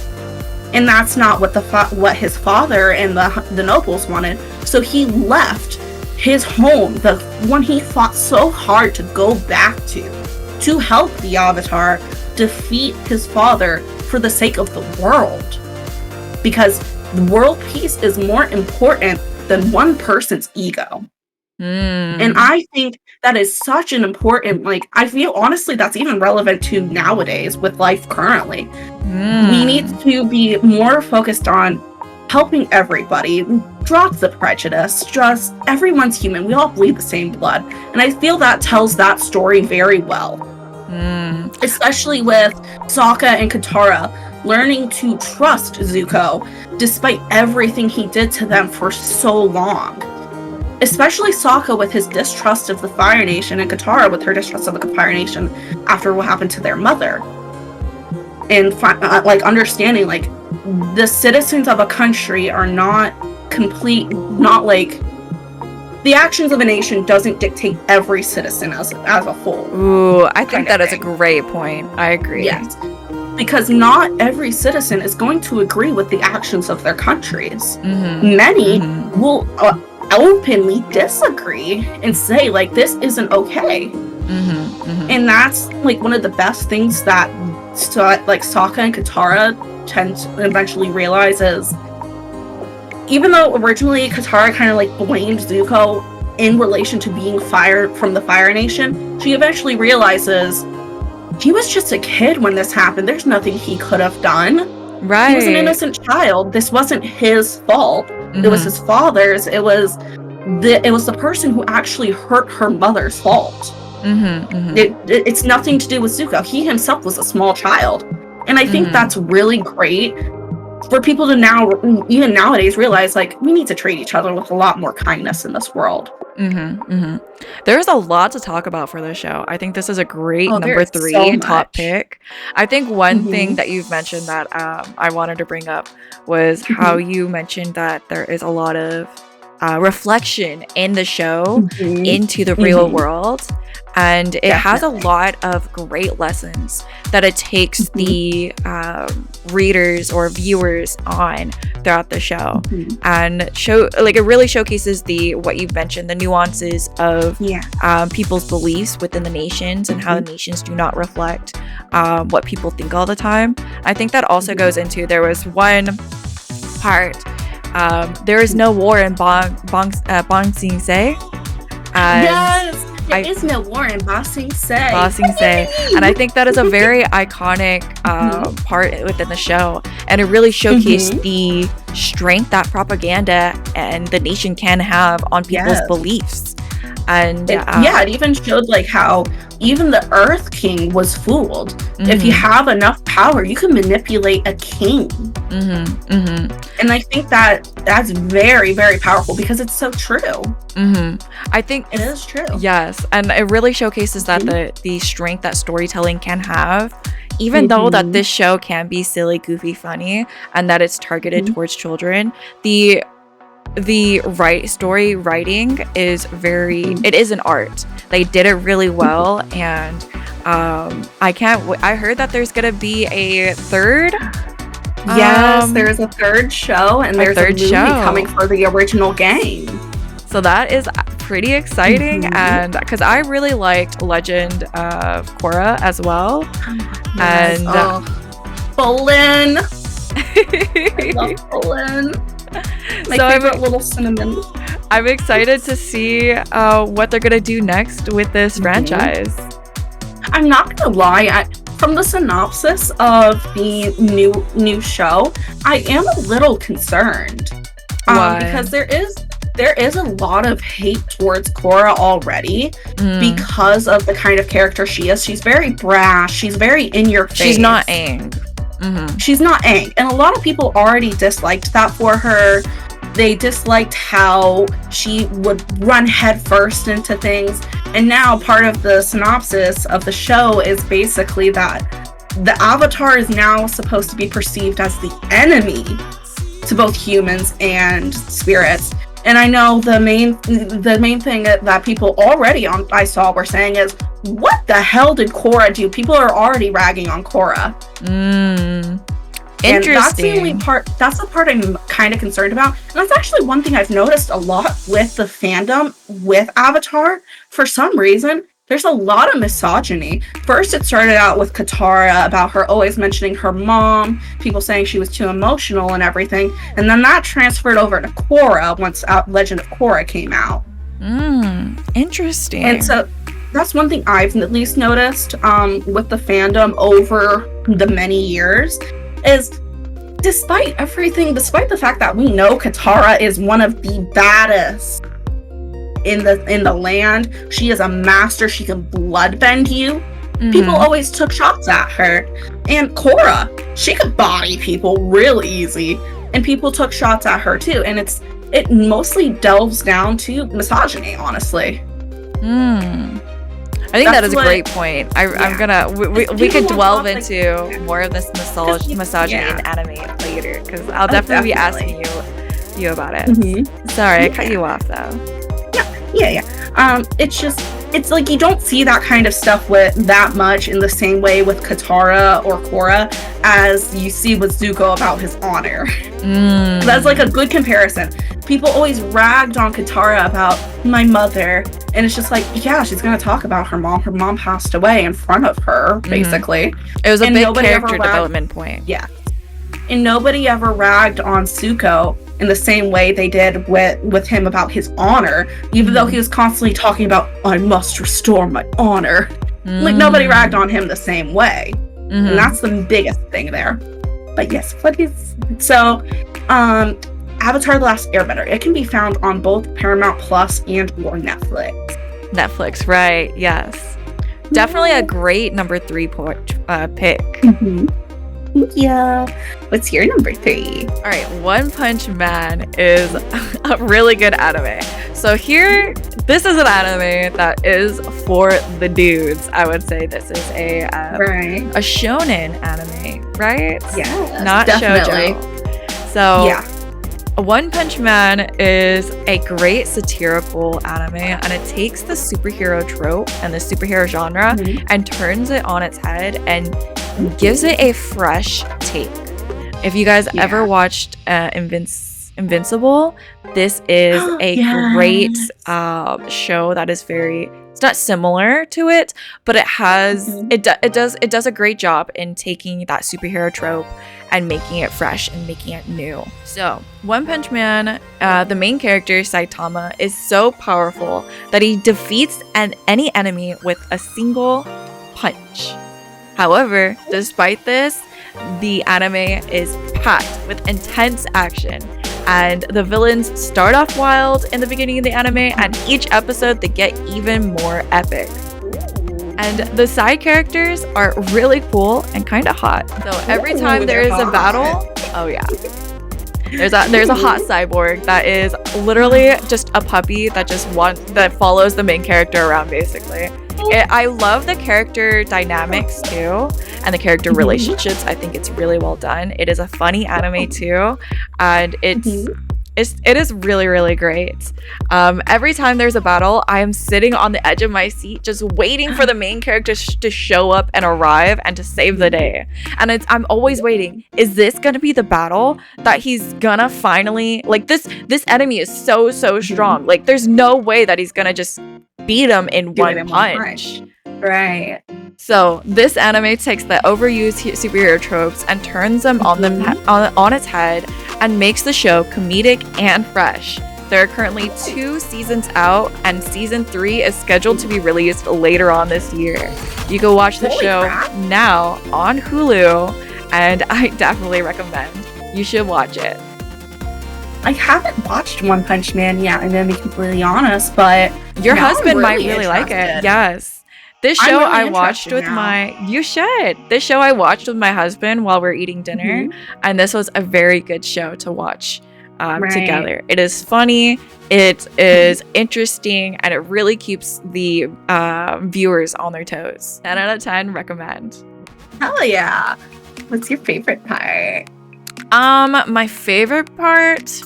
And that's not what his father and the nobles wanted. So he left his home, the one he fought so hard to go back to help the Avatar defeat his father for the sake of the world. Because world peace is more important than one person's ego. And I think that is such an important, I feel honestly that's even relevant to nowadays with life currently. We need to be more focused on helping everybody, drop the prejudice, just everyone's human, we all bleed the same blood. And I feel that tells that story very well. Especially with Sokka and Katara learning to trust Zuko despite everything he did to them for so long. Especially Sokka with his distrust of the Fire Nation, and Katara with her distrust of the Fire Nation after what happened to their mother. And understanding the citizens of a country are not the actions of a nation doesn't dictate every citizen as a whole. Ooh, I think that is a great point. I agree. Yes. Because not every citizen is going to agree with the actions of their countries. Many will openly disagree and say, this isn't okay. And that's, one of the best things that, Sokka and Katara tend to eventually realize is, even though originally Katara kind of, blamed Zuko in relation to being fired from the Fire Nation, she eventually realizes he was just a kid when this happened. There's nothing he could have done. Right. He was an innocent child. This wasn't his fault. It was his father's. It was the person who actually hurt her mother's fault. It's nothing to do with Zuko. He himself was a small child. And I think that's really great for people to now, even nowadays, realize we need to treat each other with a lot more kindness in this world. There's a lot to talk about for this show. I think this is a great number 3 so top pick. I think one thing that you've mentioned that I wanted to bring up was how you mentioned that there is a lot of reflection in the show into the real world, and it has a lot of great lessons that it takes the readers or viewers on throughout the show, and it really showcases what you've mentioned, the nuances of people's beliefs within the nations, and how the nations do not reflect what people think all the time. I think that also goes into, there was one part, there is no war in Bang Sing Se. Yes, there is no war in Ba Sing Se. Ba Sing Se. And I think that is a very iconic part within the show. And it really showcased the strength that propaganda and the nation can have on people's beliefs. And it even showed how even the Earth King was fooled. If you have enough power, you can manipulate a king. And I think that's very, very powerful because it's so true. I think it is true. Yes, and it really showcases that the strength that storytelling can have, even though that this show can be silly, goofy, funny, and that it's targeted towards children. The story writing is it is an art. They did it really well, and I heard that there's gonna be a third. Yes, there's a third show, and there's a movie coming for the original game. So that is pretty exciting, and because I really liked Legend of Korra as well. Yes. And Bolin. I love Bolin. My favorite little cinnamon. I'm excited to see what they're gonna do next with this franchise. I'm not gonna lie, from the synopsis of the new show, I am a little concerned. Why? Because there is a lot of hate towards Korra already because of the kind of character she is. She's very brash. She's very in your face. She's not Aang. She's not Aang. And a lot of people already disliked that for her. They disliked how she would run headfirst into things. And now part of the synopsis of the show is basically that the Avatar is now supposed to be perceived as the enemy to both humans and spirits. And I know the main thing that people already I saw were saying is, what the hell did Korra do? People are already ragging on Korra. Interesting. And that's the only part. That's the part I'm kind of concerned about. And that's actually one thing I've noticed a lot with the fandom with Avatar. For some reason, there's a lot of misogyny. First, it started out with Katara about her always mentioning her mom, people saying she was too emotional and everything. And then that transferred over to Korra once Legend of Korra came out. Interesting. And so that's one thing I've at least noticed with the fandom over the many years is despite everything, despite the fact that we know Katara is one of the baddest in the land, she is a master, she can bloodbend you. People always took shots at her. And Korra, she could body people real easy, and people took shots at her too. And it mostly delves down to misogyny, honestly. I think that is a great point. I'm gonna we could delve into more of this misogyny in anime later, because I'll definitely be asking you about it. Sorry, I cut you off though. Yeah. It's like you don't see that kind of stuff with that much in the same way with Katara or Korra as you see with Zuko about his honor. That's like a good comparison. People always ragged on Katara about my mother, and it's just like, yeah, she's gonna talk about her mom. Her mom passed away in front of her, basically. It was a big character development point. Yeah. And nobody ever ragged on Zuko in the same way they did with him about his honor, even though he was constantly talking about, I must restore my honor. Like, nobody ragged on him the same way. And that's the biggest thing there. But yes, Avatar: The Last Airbender. It can be found on both Paramount Plus and or Netflix. Netflix, right? Yes. Definitely a great number 3 pick. Yeah. What's your number 3? All right, One Punch Man is a really good anime. So here, this is an anime that is for the dudes. I would say this is a shonen anime, right? Yeah, not definitely. shoujo. So yeah. One Punch Man is a great satirical anime, and it takes the superhero trope and the superhero genre and turns it on its head and gives it a fresh take. If you guys ever watched Invincible, this is a great show that is it's not similar to it, but it has it does a great job in taking that superhero trope and making it fresh and making it new. So One Punch Man, the main character Saitama, is so powerful that he defeats any enemy with a single punch. However, despite this, the anime is packed with intense action, and the villains start off wild in the beginning of the anime, and each episode they get even more epic. And the side characters are really cool and kind of hot. So every time there is a battle, there's a hot cyborg that is literally just a puppy that follows the main character around, basically. I love the character dynamics too, and the character relationships. I think it's really well done. It is a funny anime too, and it is really, really great. Every time there's a battle, I am sitting on the edge of my seat just waiting for the main character to show up and arrive and to save the day. And I'm always waiting. Is this gonna be the battle that he's gonna finally, like, this enemy is so strong. Like, there's no way that he's gonna just beat him in one punch. Right. So this anime takes the overused superhero tropes and turns them on its head and makes the show comedic and fresh. There are currently 2 seasons out, and season 3 is scheduled to be released later on this year. You can watch the show now on Hulu, and I definitely recommend. You should watch it. I haven't watched One Punch Man yet, I'm gonna be completely honest, but your husband might really like it. Yes. This show I watched with This show I watched with my husband while we're eating dinner, and this was a very good show to watch together. It is funny, it is interesting, and it really keeps the viewers on their toes. 10 out of 10, recommend. Hell yeah. What's your favorite part? My favorite part,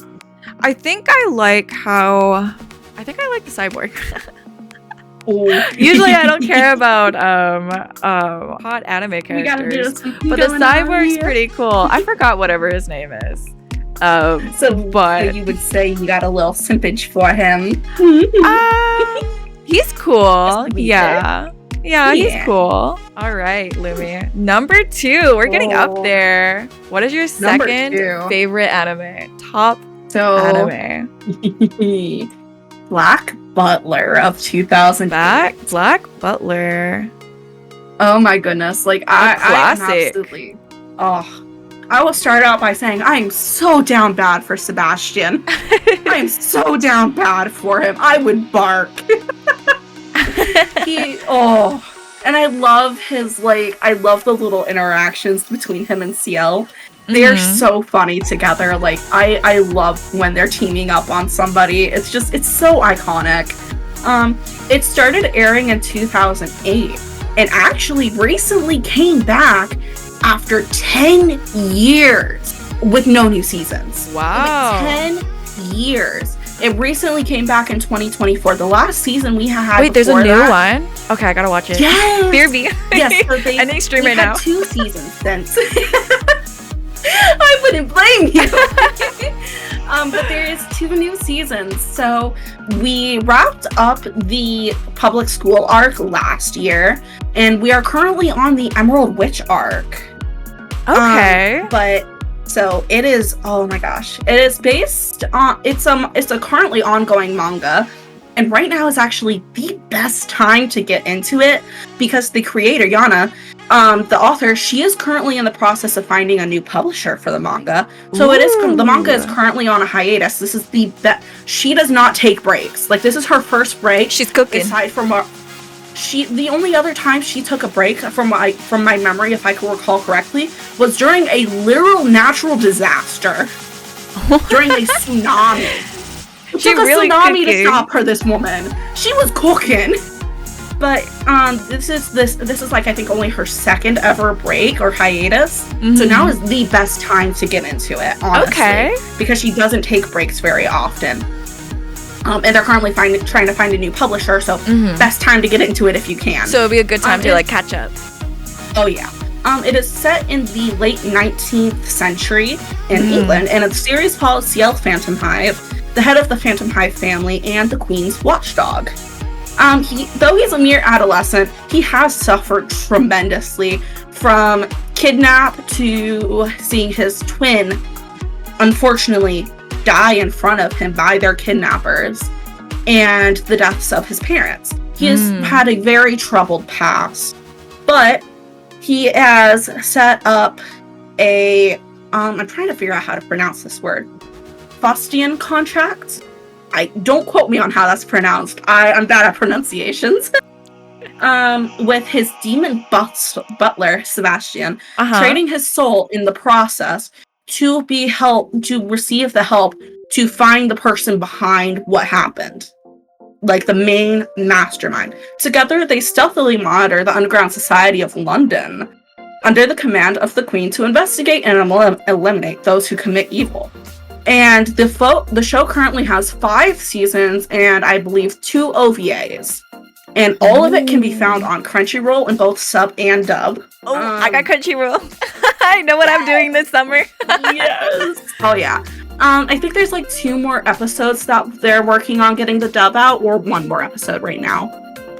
I think I like the cyborg. Usually I don't care about hot anime characters, but the cyborg's pretty cool. I forgot whatever his name is. So you would say you got a little simpage for him. He's cool. Yeah, he's cool. All right, Lumi. Number 2, we're getting up there. What is your second favorite anime? Top anime. Black Butler of 2000. Black Butler. Oh my goodness! Like I am absolutely. I will start out by saying I am so down bad for Sebastian. I am so down bad for him. I would bark. And I love I love the little interactions between him and Ciel. They're so funny together. Like, I love when they're teaming up on somebody. It's so iconic. It started airing in 2008 and actually recently came back after 10 years with no new seasons. Wow. 10 years. It recently came back in 2024. The last season we had. Wait, there's a new one? Okay, I gotta watch it. Yes! BRB. Yes, so and they stream it now. 2 seasons since. I wouldn't blame you. But there is 2 new seasons. So we wrapped up the public school arc last year, and we are currently on the Emerald Witch arc. Okay. So it is, oh my gosh. It is based on, it's a currently ongoing manga. And right now is actually the best time to get into it because the creator, Yana, the author, she is currently in the process of finding a new publisher for the manga. So the manga is currently on a hiatus. This is the best. She does not take breaks. Like, this is her first break. She's cooking. Aside from the only other time she took a break from my memory, if I can recall correctly, was during a literal natural disaster. During a tsunami. It took a tsunami to stop her, this woman. She was cooking. But this is like, I think, only her second ever break or hiatus. So now is the best time to get into it, honestly. Okay. Because she doesn't take breaks very often. And they're currently trying to find a new publisher, so best time to get into it if you can. So it'll be a good time to catch up. Oh yeah. It is set in the late 19th century in England, and it's series follows Ciel Phantom Hive, the head of the Phantom Hive family, and the Queen's watchdog. Though he's a mere adolescent, he has suffered tremendously, from kidnap to seeing his twin, unfortunately, die in front of him by their kidnappers, and the deaths of his parents. He has had a very troubled past, but he has set up I'm trying to figure out how to pronounce this word. Faustian contract? Don't quote me on how that's pronounced. I'm bad at pronunciations. With his demon butler, Sebastian, trading his soul in the process to receive the help to find the person behind what happened. Like the main mastermind. Together, they stealthily monitor the underground society of London under the command of the Queen to investigate and eliminate those who commit evil. And the show currently has 5 seasons and I believe 2 OVAs. And all of it can be found on Crunchyroll in both sub and dub. Oh, I got Crunchyroll. I know what I'm doing this summer. Yes. Oh, yeah. I think there's like 2 more episodes that they're working on getting the dub out, or 1 more episode right now.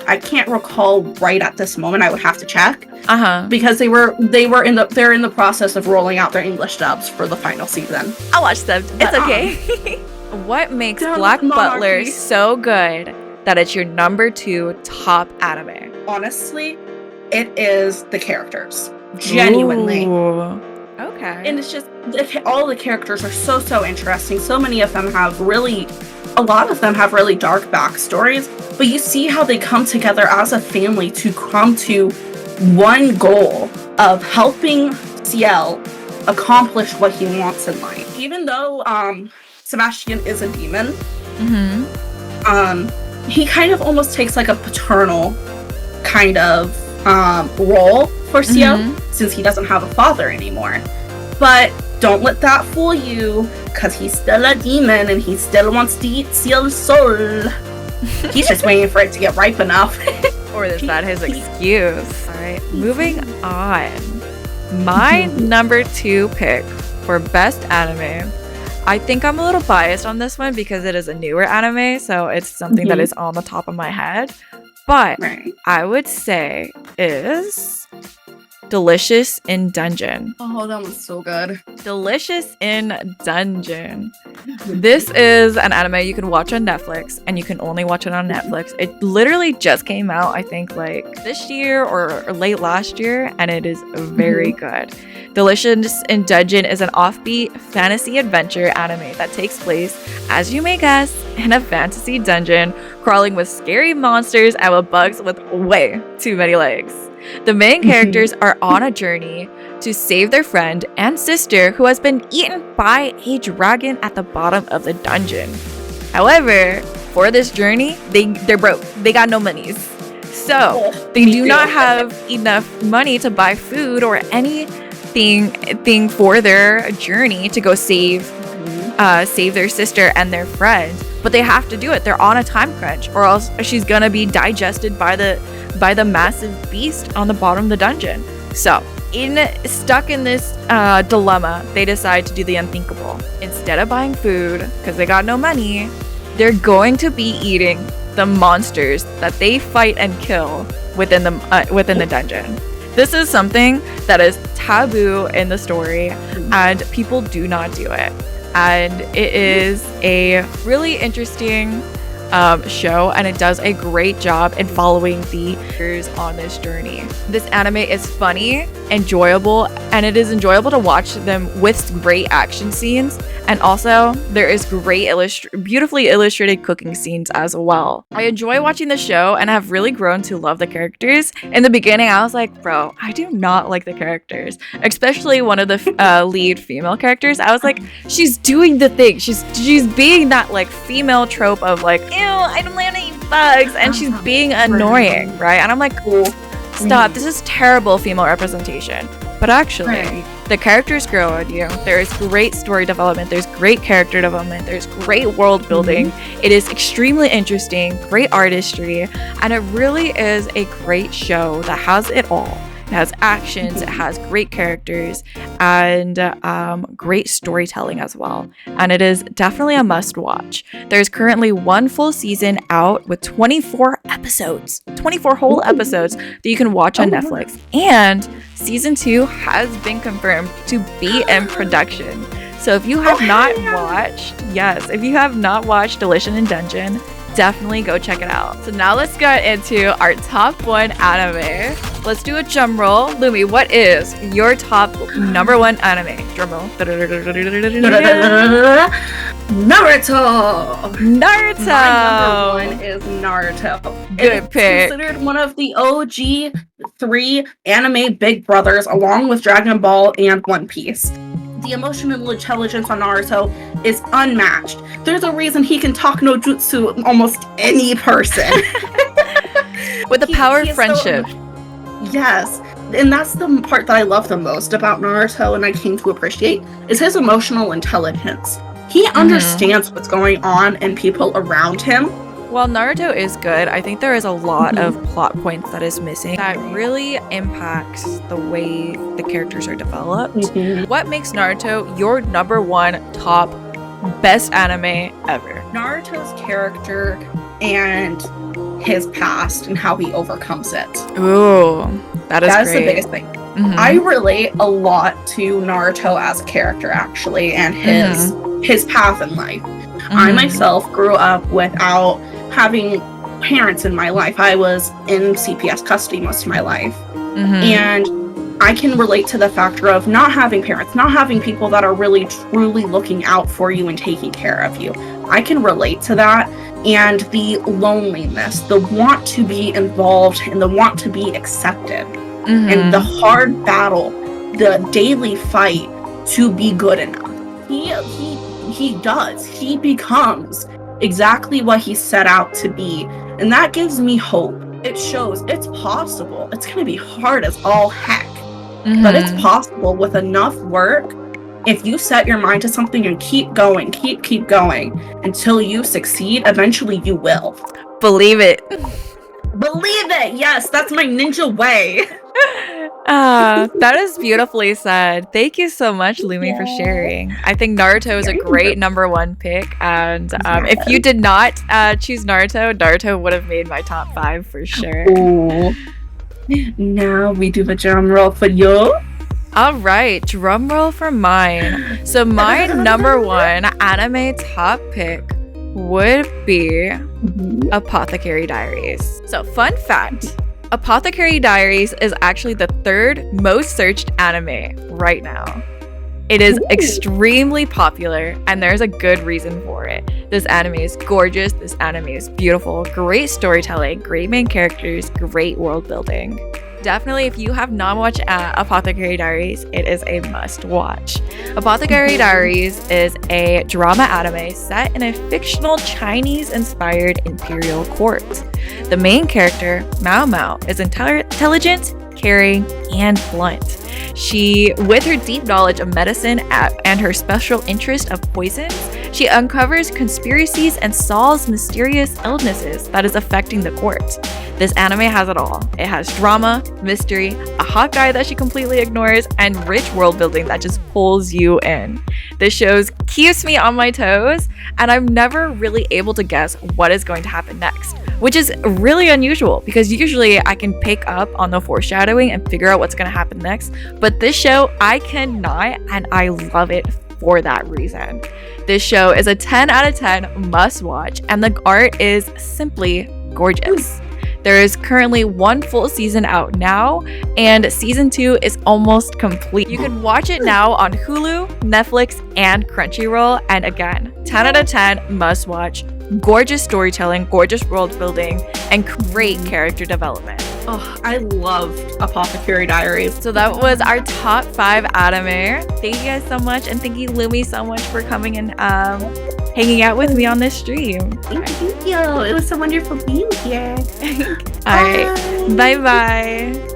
I can't recall right at this moment. I would have to check. Because they're in the process of rolling out their English dubs for the final season. I'll watch them. It's okay. What makes Black Butler so good that it's your number 2 top anime? Honestly, it is the characters. Genuinely. Ooh. Okay. And it's just, all the characters are so interesting. So many of them a lot of them have really dark backstories, but you see how they come together as a family to come to one goal of helping Ciel accomplish what he wants in life. Even though Sebastian is a demon, he kind of almost takes like a paternal kind of role for Ciel, since he doesn't have a father anymore. But don't let that fool you, because he's still a demon and he still wants to eat Ciel's soul. He's just waiting for it to get ripe enough. Or is that his excuse? Alright, moving on. My number 2 pick for best anime. I think I'm a little biased on this one because it is a newer anime, so it's something that is on the top of my head. But I would say is Delicious in Dungeon. Oh, that was so good. Delicious in Dungeon. This is an anime you can watch on Netflix, and you can only watch it on Netflix. It literally just came out, I think, like this year or late last year, and it is very good. Delicious in Dungeon is an offbeat fantasy adventure anime that takes place, as you may guess, in a fantasy dungeon, crawling with scary monsters and with bugs with way too many legs. The main characters are on a journey to save their friend and sister who has been eaten by a dragon at the bottom of the dungeon. However, for this journey, they're broke. They got no monies. So they do not have enough money to buy food or anything for their journey to go save their sister and their friend. But they have to do it. They're on a time crunch, or else she's gonna be digested by the massive beast on the bottom of the dungeon. So, stuck in this dilemma, they decide to do the unthinkable. Instead of buying food, because they got no money, they're going to be eating the monsters that they fight and kill within the dungeon. This is something that is taboo in the story, and people do not do it. And it is a really interesting show, and it does a great job in following the characters on this journey. This anime is funny, enjoyable, and it is enjoyable to watch them with great action scenes, and also there is great beautifully illustrated cooking scenes as well. I enjoy watching the show and have really grown to love the characters. In the beginning, I was like, bro, I do not like the characters, especially one of the lead female characters. I was like, she's doing the thing, she's being that like female trope of like, ew, I don't want to eat bugs, and she's being annoying, right? And I'm like, stop, this is terrible female representation. But actually, the characters grow on you. There's great story development, there's great character development, there's great world building. It is extremely interesting, great artistry, and it really is a great show that has it all. It has actions, it has great characters, and great storytelling as well. And it is definitely a must watch. There's currently one full season out with 24 episodes, 24 whole episodes that you can watch on Netflix. And season 2 has been confirmed to be in production. So if you have not watched Delicious in Dungeon, definitely go check it out. So now let's get into our top 1 anime. Let's do a drum roll. Lumi, what is your top number 1 anime? Drum roll. Naruto! Naruto! My number 1 is Naruto. Good pick. Considered one of the OG 3 anime big brothers, along with Dragon Ball and One Piece. The emotional intelligence on Naruto is unmatched. There's a reason he can talk no jutsu almost any person. With the power of friendship. Yes. And that's the part that I love the most about Naruto, and I came to appreciate, is his emotional intelligence. He understands what's going on and people around him. While Naruto is good, I think there is a lot of plot points that is missing that really impacts the way the characters are developed. What makes Naruto your number 1 top best anime ever? Naruto's character and his past and how he overcomes it. Ooh, that is the biggest thing. I relate a lot to Naruto as a character, actually, and his path in life. I myself grew up without having parents in my life. I was in CPS custody most of my life. And I can relate to the factor of not having parents, not having people that are really truly looking out for you and taking care of you. I can relate to that, and the loneliness, the want to be involved and the want to be accepted, and the hard battle, the daily fight to be good enough. He becomes exactly what he set out to be, and that gives me hope. It shows it's possible. It's going to be hard as all heck, but it's possible with enough work. If you set your mind to something and keep going, keep going until you succeed, eventually you will. Believe it. Believe it. Yes, that's my ninja way. That is beautifully said. Thank you so much, Lumi, for sharing. I think Naruto is a great number 1 pick, and if you did not choose Naruto would have made my top 5 for sure. Now we do a drum roll for you. All right, drum roll for mine. So my number one anime top pick would be Apothecary Diaries. So fun fact, Apothecary Diaries is actually the third most searched anime right now. It is extremely popular, and there's a good reason for it. This anime is gorgeous, this anime is beautiful, great storytelling, great main characters, great world building. Definitely, if you have not watched Apothecary Diaries, it is a must watch. Apothecary Diaries is a drama anime set in a fictional Chinese-inspired imperial court. The main character, Mao Mao, is intelligent, caring, and blunt. She, with her deep knowledge of medicine and her special interest of poisons, she uncovers conspiracies and solves mysterious illnesses that is affecting the court. This anime has it all. It has drama, mystery, a hot guy that she completely ignores, and rich world building that just pulls you in. This show keeps me on my toes, and I'm never really able to guess what is going to happen next, which is really unusual because usually I can pick up on the foreshadowing and figure out what's going to happen next. But this show, I cannot, and I love it for that reason. This show is a 10 out of 10 must watch, and the art is simply gorgeous. There is currently one full season out now, and season 2 is almost complete. You can watch it now on Hulu, Netflix, and Crunchyroll. And again, 10 out of 10 must watch. Gorgeous storytelling, gorgeous world building, and great character development. Oh, I loved Apothecary Diaries. So that was our top 5 anime. Thank you guys so much, and thank you Lumi so much for coming and hanging out with me on this stream. Thank you. It was so wonderful being here. All right. Bye bye.